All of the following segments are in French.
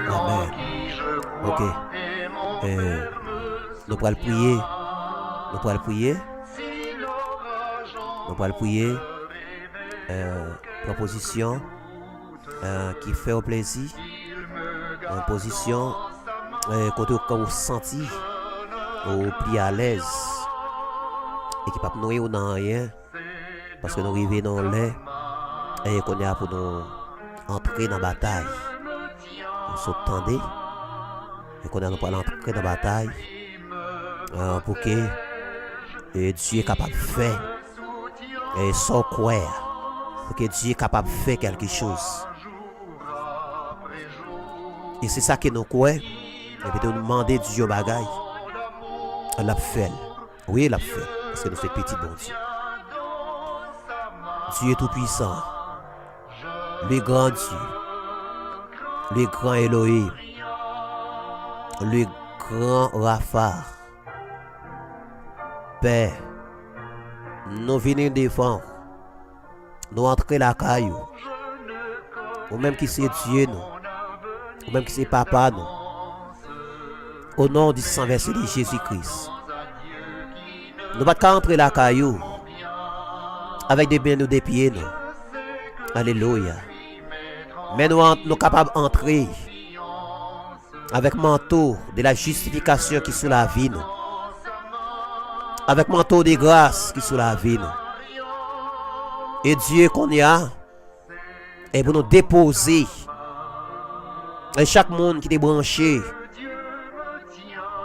Amen. Ok. Nous pourrons prier. Nous pourrons prier. Nous pourrons prier. Proposition qui fait au plaisir. Position quand vous sentez au plus à l'aise et qui ne peut pas nous dans rien parce que nous arrivons dans l'air et qu'on est pour nous entrer dans la bataille. Nous sommes tendus et qu'on a pas entrer dans la bataille pour que Dieu est capable de faire et sans croire pour que Dieu est capable de faire quelque chose. Et c'est ça que nous croyons. Et puis nous demander Dieu bagaille. Elle l'a fait. Oui, elle l'a fait. Parce que nous sommes petits bon Dieu. Dieu est tout puissant. Le grand Dieu. Le grand Elohim. Le grand Rapha. Père. Nous venons défendre. Nous entrer la caillou. Ou même qui c'est Dieu nous. Ou même qui c'est papa nous. Au nom du sang versé de Jésus-Christ. Nous ne pouvons pas entrer la caillou avec des biens ou des pieds nous. Alléluia. Mais nous sommes capables d'entrer avec manteau de la justification qui est sous la vie nous. Avec manteau de grâce qui est sous la vie nous. Et Dieu qu'on y a est pour nous déposer. Et chaque monde qui est branché,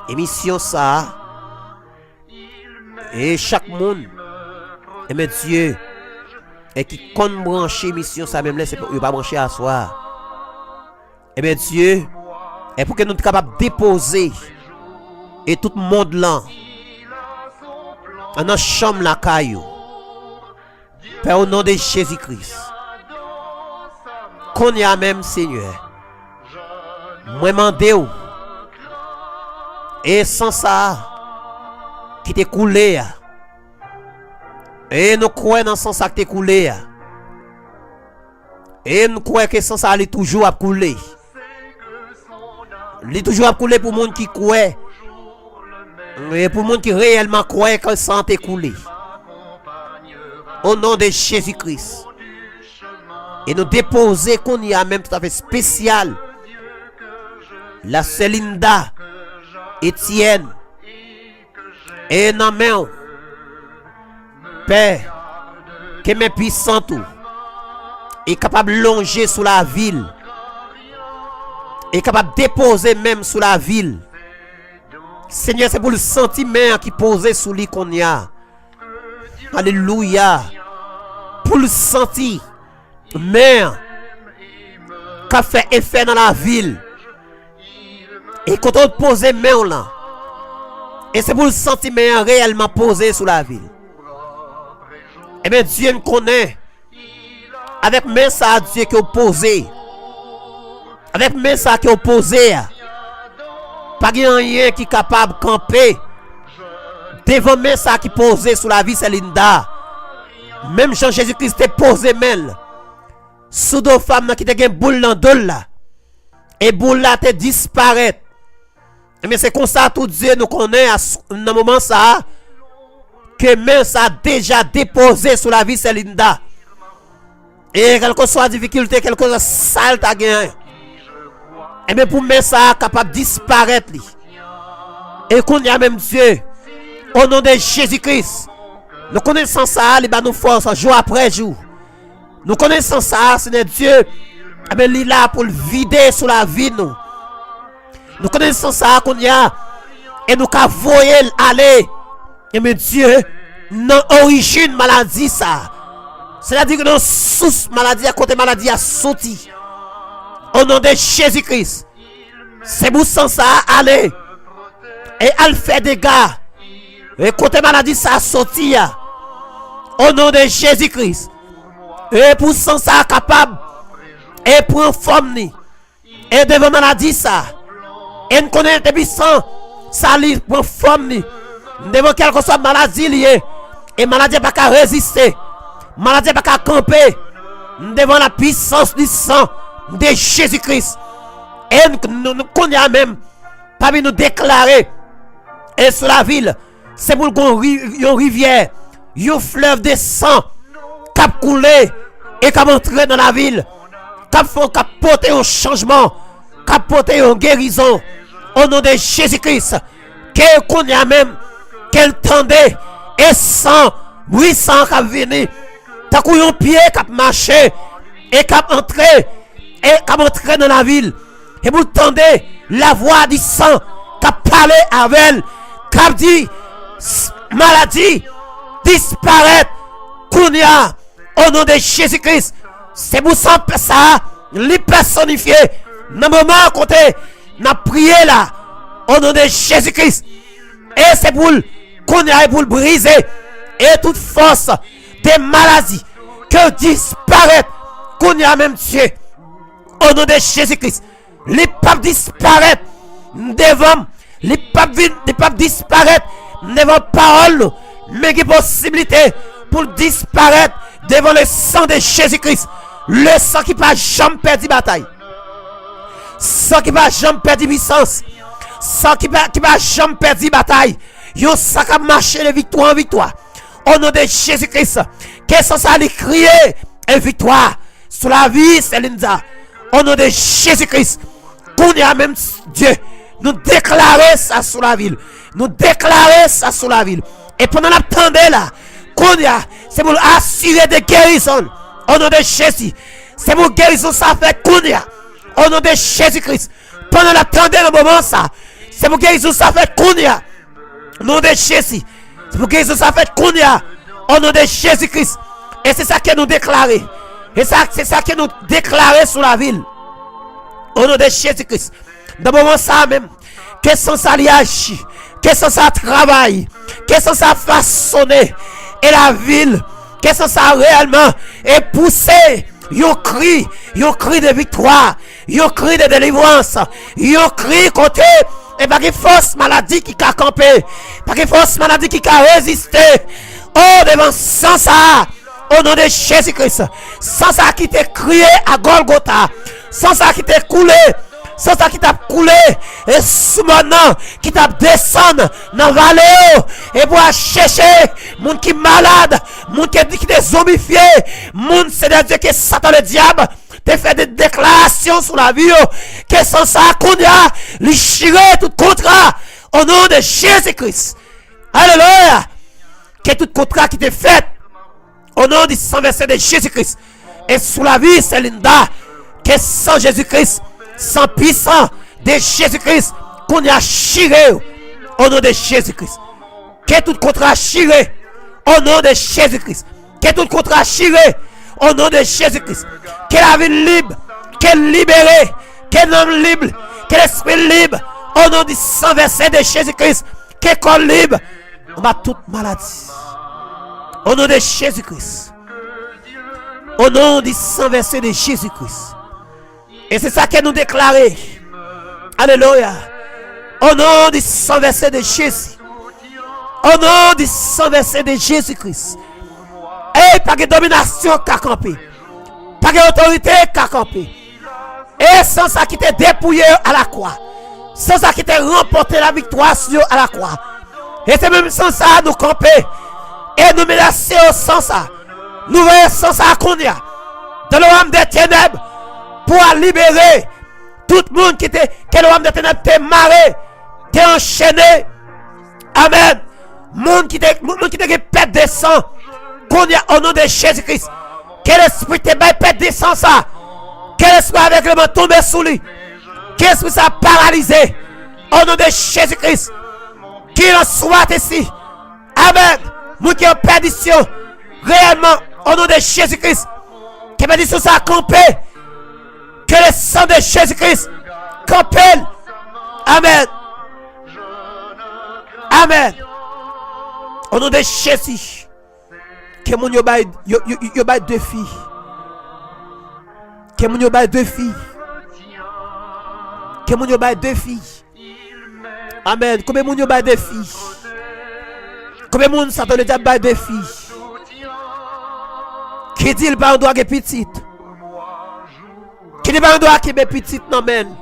émission ça, et chaque monde, et mais Dieu, et qui compte brancher mission ça même là, c'est pour pas brancher à soi. Et bien Dieu, et pour que nous soyons capables de déposer, et tout le monde là, dans notre chambre la caillou, Père au nom de Jésus-Christ, qu'on y a même Seigneur. Moi mandé et sans ça qui t'est coulé et nous croyons dans sans ça qui t'est coulé et nous croyons que sans ça il est toujours à couler. Il est toujours à couler pour monde qui croit et pour monde qui réellement croit que ça t'est coulé. Au nom de Jésus-Christ. Et nous déposer qu'on y a même tout à fait spécial. La Célinda, Étienne, et Namen, Père, que mes puissants tout, est capable de longer sous la ville, est capable de déposer même sous la ville. Seigneur, c'est pour le sentiment qui posait sous lui qu'on y a. Alléluia. Pour le sentir, mais, qu'a fait effet dans la ville. Et quand on pose main là, et c'est pour le sentiment réellement posé sur la ville. Et bien Dieu nous connaît. Avec main ça Dieu qui est opposé. Avec main ça qui est opposé. Pas rien qui est capable de camper. Devant main ça qui est posé sur la vie c'est Linda. Même Jean Jésus-Christ est posé main. Sous deux femmes qui te gen boule dans deux là. Et boule là te disparaît. Mais c'est comme ça tout Dieu nous connaît dans moment ça que même ça a déjà déposé sur la vie de Linda. Et quelle que soit la difficulté, quelque chose de sale ta gagné. Et bien pour mettre ça capable de disparaître. Et qu'on y a même Dieu au nom de Jésus-Christ. Nous connaissons ça, il va nous force jour après jour. Nous connaissons ça, c'est Dieu. Et bien il est là pour le vider sur la vie nous. Nous connaissons ça qu'on y a et nous qu'à voyer aller. Et mais Dieu, non origine maladie ça. C'est-à-dire que non source maladie à côté maladie a sorti. Au nom de Jésus-Christ. C'est pour ça aller. Et elle fait des gars. Et côté maladie ça a sorti. Au nom de Jésus-Christ. Et pour ça capable. Et pour forme. Et devant maladie ça. Et nous connaissons depuis ça, ça lui prend forme. Devant quelque soit maladie liée. Et maladie pas qu'à résister. Maladie pas qu'à camper devant la puissance du sang de Jésus-Christ. Et nous connaissons même, parmi nous déclarer, et sur la ville, c'est pour une rivière, un fleuve de sang, qui a coulé et qui a entré dans la ville, qui a porté un changement, qui a porté une guérison, au nom de Jésus-Christ, qu'elle connaît même, qu'elle tendait, et sang, puissant qui a venu, t'as couillé un pied qui a marché, et qui a entré, dans la ville. Et vous entendez la voix du sang qui a parlé avec elle, qui a dit maladie disparaître, Kounia, au nom de Jésus-Christ. C'est pour ça les personnifier. Dans le moment côté, n'a prié là, au nom de Jésus-Christ. Et c'est pour Kounia et pour briser et toute force des maladies que disparaître, Kounia même Dieu, au nom de Jésus-Christ. Les papes disparaissent devant les papes disparaissent devant parole, mais qui possibilité pour disparaître devant le sang de Jésus-Christ, le sang qui va jamais perdre bataille, sang qui va jamais perdre puissance, sang qui va jamais perdre bataille, yo sang qui marcher de victoire en victoire, au nom de Jésus-Christ. Qu'est-ce que ça allait crier une victoire sur la vie, Célinda, au nom de Jésus-Christ. Qu'on y a même Dieu, nous déclarer ça sur la ville. Nous déclarer ça sur la ville. Et pendant l'attendait là, qu'on y a, c'est pour assurer des guérisons. Au nom de Jésus. C'est pour guérison ça fait qu'on y a. Au nom de Jésus-Christ. Pendant l'attendait le moment ça. C'est pour guérison ça fait qu'on y a. Au nom de Jésus. C'est pour guérison ça fait qu'on y a. Au nom de Jésus-Christ. Et c'est ça que nous déclarer. Et c'est ça que nous déclarer sur la ville. Au nom de Jésus-Christ. Dans le moment ça même, que sans ça agit, que sans ça travaille, que sans ça façonner, et la ville, que sans ça réellement, et pousser, yon cri de victoire, yon cri de délivrance, yon cri côté, et pas de force maladie qui a campé, pas de force maladie qui a résisté, oh devant sans ça, au nom de Jésus-Christ, sans ça qui t'a crié à Golgotha, sans ça qui t'a coulé, sans ça qui t'a coulé, et sous maintenant qui t'a descendu dans la vallée, et pour chercher, monde qui est malade, monde qui est zombifié, monde c'est-à-dire que Satan le diable, te fait des déclarations sur la vie, que sans ça qu'on a, lui chirer tout contrat, au nom de Jésus-Christ. Alléluia. Que tout contrat qui t'est fait, au nom du sang versé de Jésus-Christ, et sous la vie, c'est Linda, que sans Jésus-Christ, sans puissant de Jésus-Christ, qu'on a chiré au nom de Jésus-Christ. Que tout contrat chiré au nom de Jésus-Christ. Que tout contrat chiré au nom de Jésus-Christ. Que la vie libre, qu'elle libérée, qu'elle l'homme libre, que l'esprit libre, au nom du sang versé de Jésus-Christ. Que corps libre, on bat toute maladie. Au nom de Jésus-Christ. Au nom du sang versé de Jésus-Christ. Et c'est ça que nous déclarons. Alléluia. Au nom du sang versé de Jésus. Au nom du sang versé de Jésus-Christ. Et pas de domination qu'a campé. Pas d'autorité qu'a campé. Et sans ça qui t'est dépouillé à la croix. Sans ça qui t'est remporté la victoire à la croix. Et c'est même sans ça nous camper. Et nous menacer sans ça. Nous voyons sans ça qu'on y a. Dans le royaume des ténèbres. Pour libérer tout le monde qui était, que le royaume des ténèbres t'est marré, t'est enchaîné. Amen. Monde qui te pète des sangs. Qu'on y a au nom de Jésus-Christ. Quel esprit te pète des sangs ça. Quel esprit avec le vent tombé sous lui. Quel esprit ça paralysé. Au nom de Jésus-Christ. Qu'il en soit ici. Amen. Nous qui en perdition. Réellement. Au nom de Jésus-Christ. Que perdition ça a campé. Que le sang de Jésus-Christ campelle. Amen. Amen. Au nom de Jésus. Que mon yo bay deux filles. Que mon yo bay deux filles. Que mon yo bay deux filles. Amen. Combien mon yo bay deux filles. Combien mon Satan le diable bay deux filles. Qui dit le pas droit que petite? Qui dit pas droit qui est petite non men?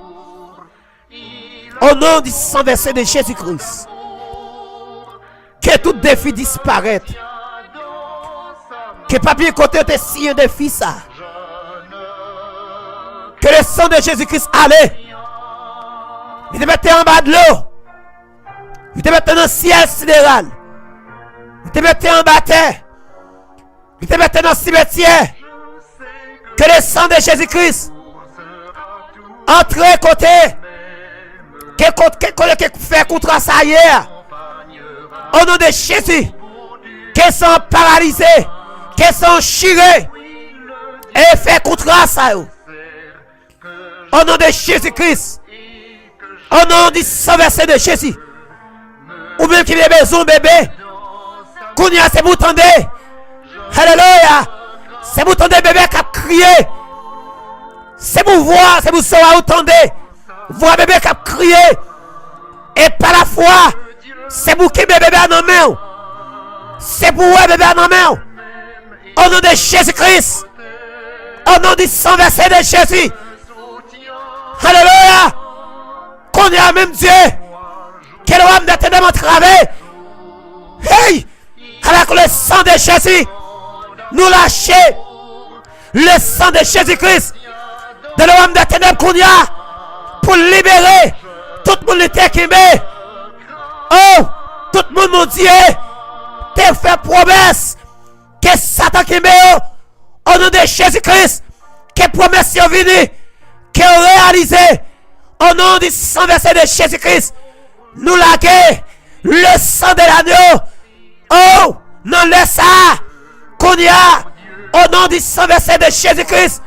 Au nom du sang versé de Jésus-Christ, que tout défi disparaisse. Que pas bien côté de si un défi ça. Que le sang de Jésus-Christ allait. Il te mette en bas de l'eau. Il te mette dans le ciel sidéral. Il te mette en bas de terre. Il te mette dans le cimetière. Que le sang de Jésus-Christ entre côté. Que fait contre ça hier. Au nom de Jésus. Qu'ils sont paralysés. Qu'ils sont chirés. Et fait contre ça. Au nom de Jésus-Christ. Au nom du sang versé de Jésus. Ou même qui a besoin bébé. Qu'on y a c'est vous tendez. Alléluia. C'est vous tendez bébé qui a crié. C'est vous voir, c'est vous savoir vous tendez. Voir bébé qui a crié. Et par la foi, c'est vous qui bébé en main. C'est pour vous bébé en main. Au nom de Jésus-Christ. Au nom du sang versé de Jésus. Alléluia. Qu'on y a même Dieu. Quel homme d'éternellement travaillé. Hey. Avec le sang de Jésus. Nous lâcher. Le sang de Jésus-Christ. De l'homme d'éternel qu'on y a. Pour libérer. Tout le monde était qui met. Oh. Tout le monde mon Dieu. T'es fait promesse. Que Satan qui met. Au nom de Jésus-Christ. Que promesse est venue. Que réalisé. Au nom du sang versé de Jésus-Christ. Nous laguer le sang de l'agneau. Oh, non laisse ça. Qu'on y a au nom du sang versé de Jésus-Christ.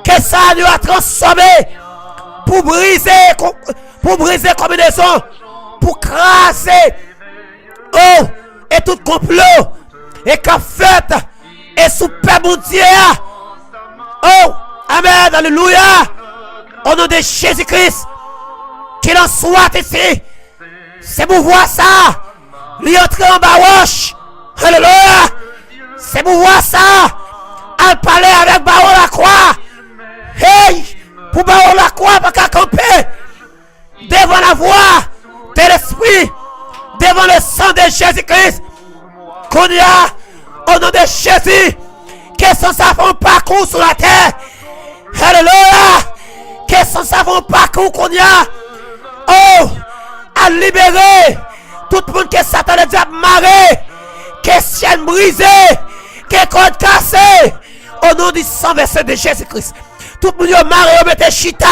Que ça nous a transformé pour briser combinaison, pour craser. Oh, et tout complot et qu'en fait et super mon Dieu. Oh, amen, alléluia. Au nom de Jésus-Christ, qu'il en soit ici. C'est pour voir ça. Lui entrer en bas roche. Alléluia. C'est pour voir ça. À parler avec Baron la croix. Hey. Pour Baron la croix, pas qu'à camper. Devant la voix de l'esprit. Devant le sang de Jésus-Christ. Qu'on y a au nom de Jésus. Que son savon parcours sur la terre. Alléluia. Que son savon parcours qu'on y a. Oh. À libérer tout le monde que Satan a déjà marré, que ciel brisé, que code cassé, au nom du sang versé de Jésus-Christ. Tout le monde a marré, on mette chita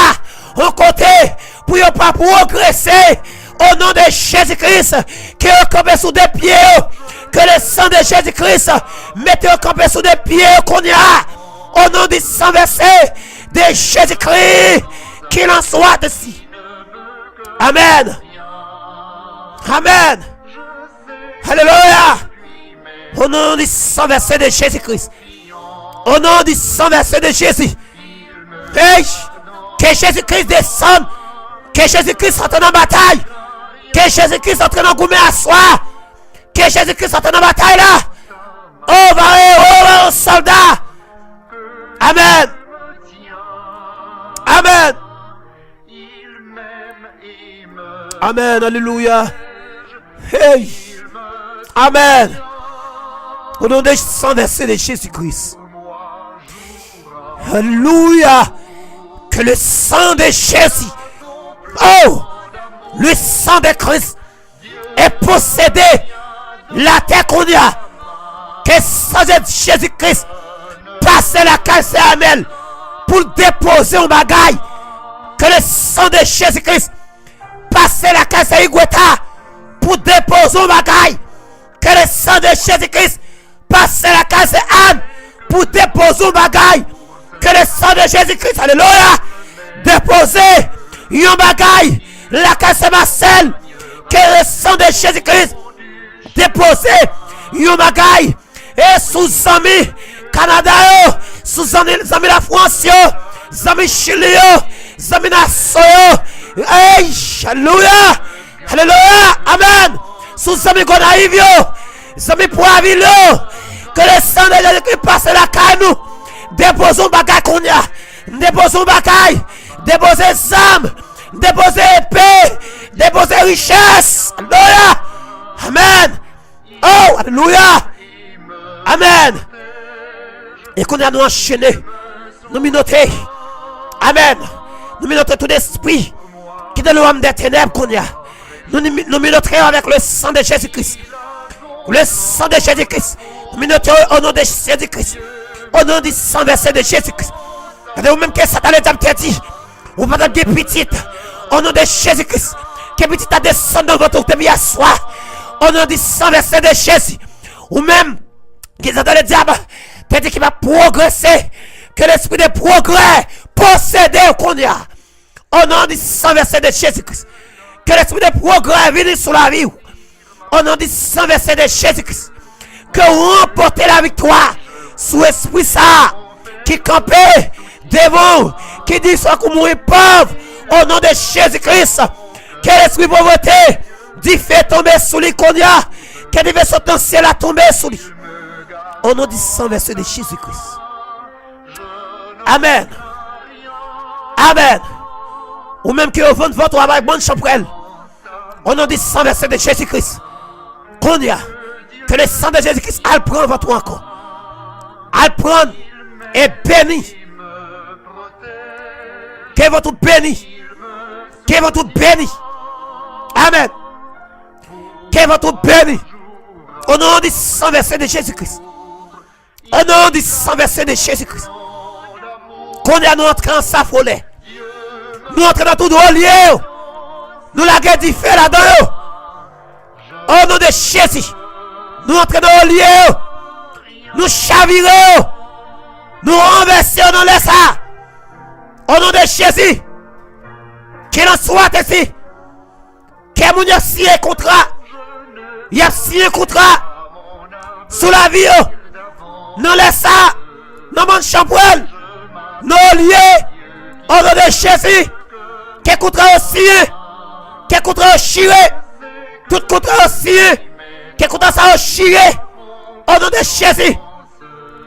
en côté pour ne pas progresser. Au nom de Jésus-Christ, que vous campez sous des pieds, que le sang de Jésus-Christ mette au campé sous des pieds qu'on y a. Au nom du sang versé de Jésus-Christ, qu'il en soit ici. Amen. Amen. Alléluia. Au nom du sang versé de Jésus-Christ. Au nom du sang versé de Jésus. Hey, que Jésus-Christ descende. Que Jésus-Christ entre en bataille. Que Jésus-Christ entre en gourmet à soi. Que Jésus-Christ entre en bataille là. Oh, va soldat. Amen. Amen. Amen. Alléluia. Hey. Amen. Au nom de sang versé de Jésus-Christ. Alléluia. Que le sang de Jésus. Oh. Le sang de Christ est possédé. La terre qu'on y a. Que le sang de Jésus-Christ passe la caisse à Amel pour déposer un bagaille. Que le sang de Jésus-Christ passe la caisse à Igueta pour déposer un bagaille. Que le sang de Jésus-Christ passe la caisse à Anne pour déposer un bagaille. Que le sang de Jésus-Christ, alléluia, déposer un bagaille. La caisse à Marcel. Que le sang de Jésus-Christ déposer un bagaille. Et sous amis Canada, sous amis la France, amis Chili, amis Nassau, hey, alléluia, alléluia, amen. Sous amis Gonaïve, amis Poiville, Que le sang de Jésus-Christ passe la caille nous. Déposons bagaille qu'on y a. Déposons bagaille. Déposez âme. Déposez épée. Déposez richesse. Alléluia. Amen. Oh, alléluia. Amen. Et qu'on a nous enchaîné. Nous minoter. Amen. Nous minoter tout esprit qui est dans l'homme des ténèbres qu'on y a. Nous minoterons avec le sang de Jésus-Christ. Le sang de Jésus-Christ. Nous minoterons au nom de Jésus-Christ. Au nom du sang versé de Jésus-Christ. Regardez-vous même que Satan les a dit. Vous parlez des petites. Au nom de Jésus-Christ. Que petite a descendu dans votre pays à soi. Au nom du sang versé de Jésus. Ou même, qu'ils ont le diable. T'as dit qu'il va progresser. Que l'esprit de progrès possédé qu'on y a. Au nom du sang versé de Jésus-Christ. Que l'esprit de progrès vienne sur la vie. Au nom du sang versé de Jésus-Christ. Que remportez la victoire sous l'esprit ça. Qui campait devant. Qui dit soit qu'on mourit pauvre. Au nom de Jésus-Christ. Que l'esprit de pauvreté dit fait tomber sous lui qu'on y a. Que des vaisseaux dans le ciel a tombé sous lui. Au nom du sang versé de Jésus-Christ. Amen. Amen. Ou même que vous vendez votre travail, bonne chambrelle. Au nom du sang versé de Jésus-Christ. Qu'on y a. Que le sang de Jésus-Christ, elle prend votre encore. Elle prend et bénit. Que votre béni. Que votre béni. Amen. Que votre béni. Au nom du sang versé de Jésus-Christ. Au nom du sang versé de Jésus-Christ. Qu'on est nous entrés en s'affoler. Nous entrons dans tout droit lié. Nous la guerre du feu là-dedans. Au nom de Jésus. Nous entrons dans le lieu. Nous chavirons. Nous renversons dans les ça. Au nom de Jésus. Qu'il en soit ici. Que mon a signé un contrat. Il a signé un contrat. Sous la vie. Nous laissons. Nous mon chambrel. Nous liés. Au nom de Jésus. Que contrat signé. Que contrat chiré. Tout contrat signé. Que contrat ça chiré. Au nom de Jésus.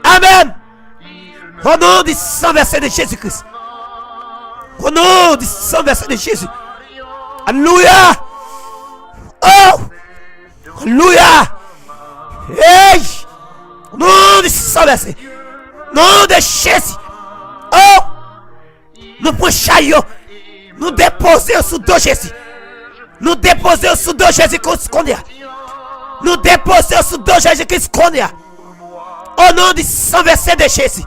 Amen. Au nom du sang versé de Jésus-Christ. Au nom du sang versé de Jésus. Alléluia. Oh. Alléluia. Hey. Au nom du sang versé. Nom de Jésus. Oh. Nous prenons chaillot. Nous déposons sous dos Jésus. Nous déposons sous dos Jésus-Christ qu'on y a. Nous déposons sous dos Jésus-Christ qu'on y a. Au nom du sang versé de Jésus.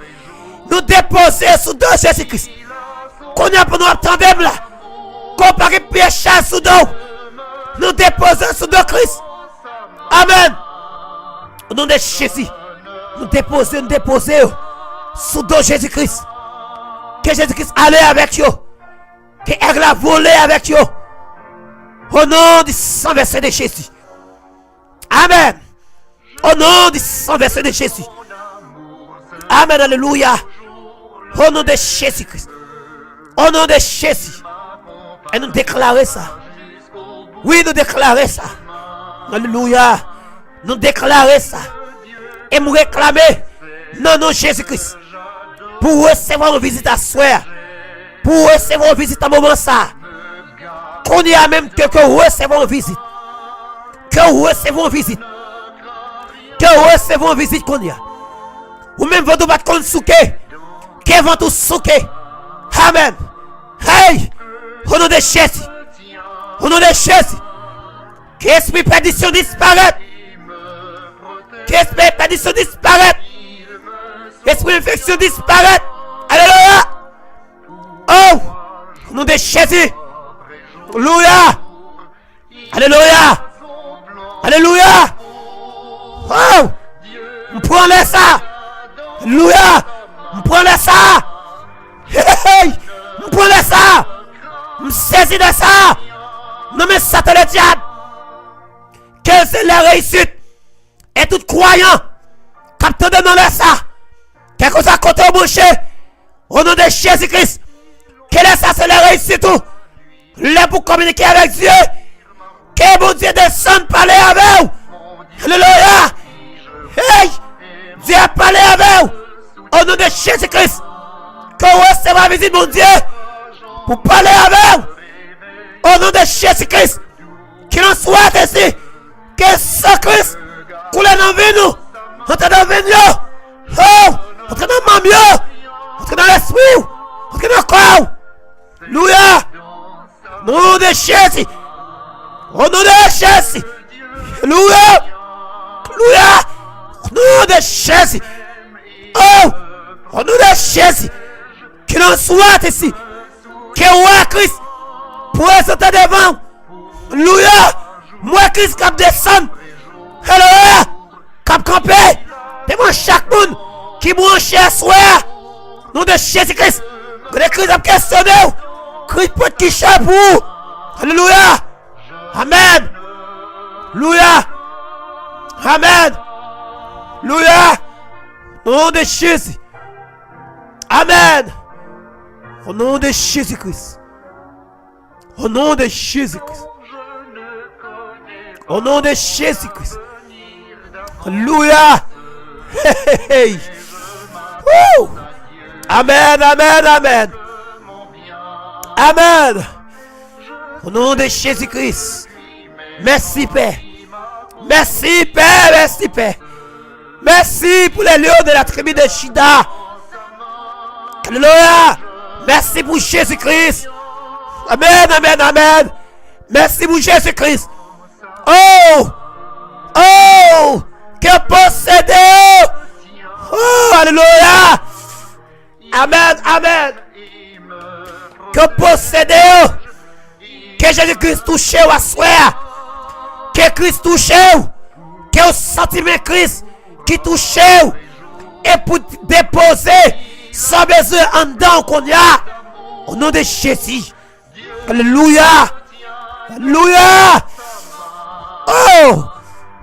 Nous déposons sous dos Jésus-Christ. Qu'on y a pour nous attendre là. Comparé péché sous dos. Nous déposons sous dos Christ. Amen. Au nom de Jésus. Nous déposons sous dos Jésus-Christ. Que Jésus-Christ allait avec vous. Que elle a volé avec vous. Au nom du sang versé de Jésus. Amen. Au nom du sang versé de Jésus. Amen. Alléluia. Au nom de Jésus-Christ. Au nom de Jésus. Et nous déclarons ça. Oui, nous déclarons ça. Alléluia. Nous déclarons ça. Et nous réclamer. Non, non, Jésus-Christ. Pour recevoir une visite à soir. Pour recevoir une visite à moment ça. Qu'on y a même que recevons une visite. Que recevons une visite. Que recevons une visite qu'on y a. Ou même votre battre qu'on souke. Que votre souke. Amen. Hey. Au nom de Jésus. Au nom de Jésus. Que l'esprit perdition disparaît. Que l'esprit perdition disparaît. L'esprit infection disparaît. Alléluia. Oh. Au nom de Jésus. Alléluia. Alléluia. Alléluia. Oh. On prend les ça. Alléluia. On prend les ça. Hey. On prend les ça. On saisit de ça. Non mais Satan le diable. Quelle c'est la réussite. Et tout croyant. Capteur de non les ça. Quelque chose à côté au boucher. Au nom de Jésus-Christ. Quelle est ça, c'est la réussite tout. Là pour communiquer avec Dieu. Que bon Dieu descende parler avec vous. Alléluia. Hey. Jésus-Christ. Que recevez la visite, mon Dieu, pour parler avec vous. Au nom de Jésus-Christ. Qu'il en soit ainsi. Que ce Christ coule dans vie nous. Entre dans vie nous. Oh, entre dans ma mieux. Entre dans l'esprit. Entre dans le corps. Alléluia. Au nom de Jésus. Au nom de Jésus. Alléluia. Alléluia. Au nom de Jésus. Oh, au nom de Jésus. Qu'il en soit ici. Que roi Christ présente devant. Alléluia. Moi Christ qui descend. Alléluia. Qui camper devant chaque monde qui branche à soi. Nom de Jésus-Christ. Que les Christ a questionné. Christ peut qui chapeau. Alléluia. Amen. Alléluia. Amen. Alléluia. Au nom de Jésus. Amen. Au nom de Jésus-Christ. Au nom de Jésus-Christ. Au nom de Jésus-Christ. Alléluia. Hey, hey. Woo. Amen, amen, amen. Amen. Au nom de Jésus-Christ. Merci, Père. Merci, Père. Merci, Père. Merci pour les lieux de la tribu de Shida. Alléluia. Merci pour Jésus-Christ. Amen, amen, amen. Merci pour Jésus-Christ. Oh, oh, que possédez. Oh, alléluia. Amen, amen. Que possédez. Que Jésus-Christ touche à soi. Que Christ touche. Que au sentiment Christ qui touche. Et pour déposer sans besoin en dedans qu'on y a. Au nom de Jésus. Alléluia. Alléluia. Oh.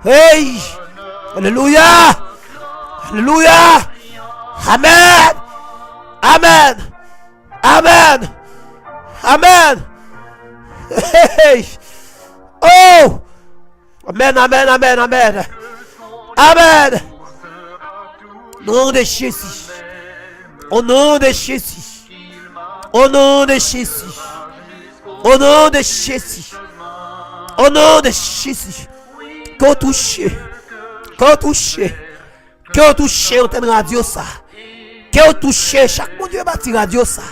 Hey. Alléluia. Alléluia. Amen. Amen. Amen. Amen. Hey. Oh. Amen, amen, amen, amen. Amen. Au nom de Jésus. Au nom de Jésus. Au nom de Jésus. Au nom de Jésus. Au nom de Jésus. Qu'on touche. Qu'on touche. Qu'on touche. On t'aime radio ça. Qu'on touche. Chaque mon Dieu bâti radio ça.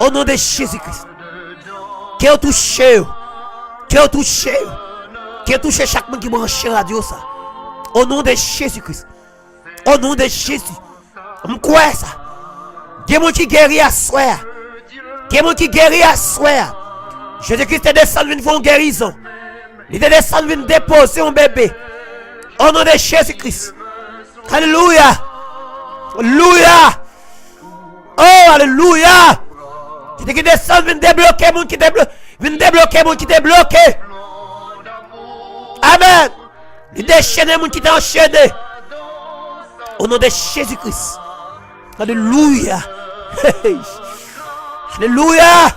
Au nom de Jésus-Christ. Qu'on touche. Qu'on touche. Qu'on touche chaque monde qui branche radio ça. Au nom de Jésus-Christ. Au nom de Jésus. On croit ça. Il y a des gens qui guérit à soi. Il y a des gens qui guérit à soi. Jésus-Christ est descendu une fois en guérison. Il est descendu une déposer un bébé. Au nom de Jésus-Christ. Alléluia. Alléluia. Oh, alléluia. Jésus-Christ est descendu une débloquer mon qui débloque. Une débloquer mon qui débloque. Amen. Il déchaîne mon qui t'a enchaîné. Au nom de Jésus-Christ. Alléluia. Alléluia.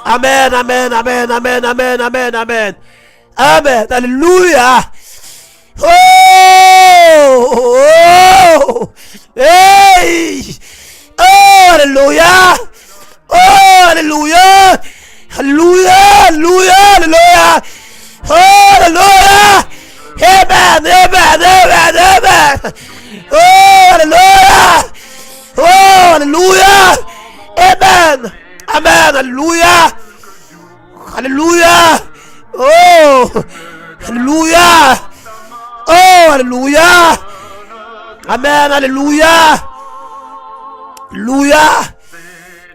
Amen, amen, amen, amen, amen, amen, amen. Amen. Alléluia. Oh, oh, hey. Oh, alléluia. Oh, alléluia. Alléluia, alléluia, alléluia. Oh, alléluia. Amen, amen, amen, amen. Oh, alléluia. Oh, alléluia. Amen. Amen. Alléluia. Alléluia. Oh, alléluia. Oh, alléluia. Amen. Alléluia. Alléluia.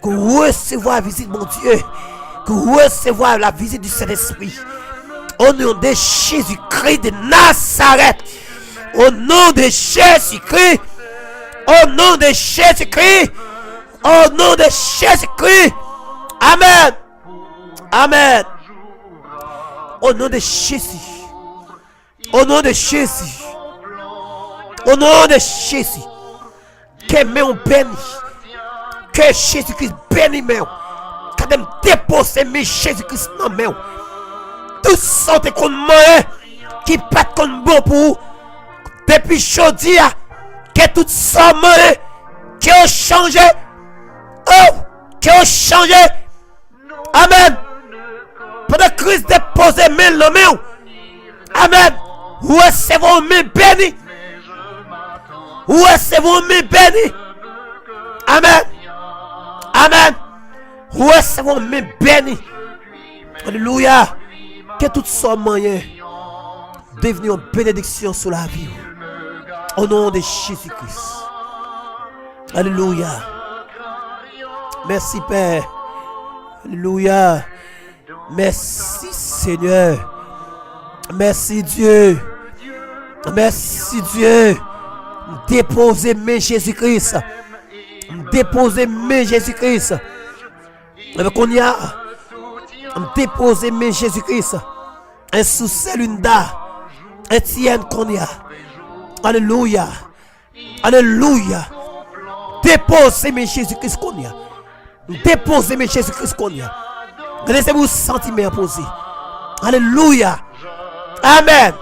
Que recevoir la visite, mon Dieu. Que recevoir la visite du Saint-Esprit. Au nom de Jésus-Christ de Nazareth. Au nom de Jésus-Christ. Au nom de Jésus-Christ. Au nom de Jésus-Christ. Amen. Amen. Au nom de Jésus. Au nom de Jésus. Au nom de Jésus. Que nous bénisse. Que Jésus-Christ bénisse. Que nous déposer Jésus-Christ dans nous. Tout ça qu'on mange qui pas comme bon pour depuis aujourd'hui que tout ça mange qui ont changé. Oh, qui ont changé. Amen. Pendant que Christ dépose main dans main. Amen. Recevons main béni. Recevons main béni. Amen. Amen. Recevons main béni. Alléluia. Que tout ce moyen devenir une bénédiction sur la vie. Au nom de Jésus-Christ. Alléluia. Merci Père. Alléluia. Merci Seigneur. Merci Dieu. Merci Dieu. Déposez mes Jésus-Christ. Déposez mes Jésus-Christ. Qu'on y a. Déposez mes Jésus-Christ. Un sous l'unda. Un tienne qu'on y a. Alléluia. Alléluia. Déposez mes Jésus-Christ qu'on y a. Déposez mes Jésus-Christ qu'on y a. Laissez-vous sentir posé. Alléluia. Amen.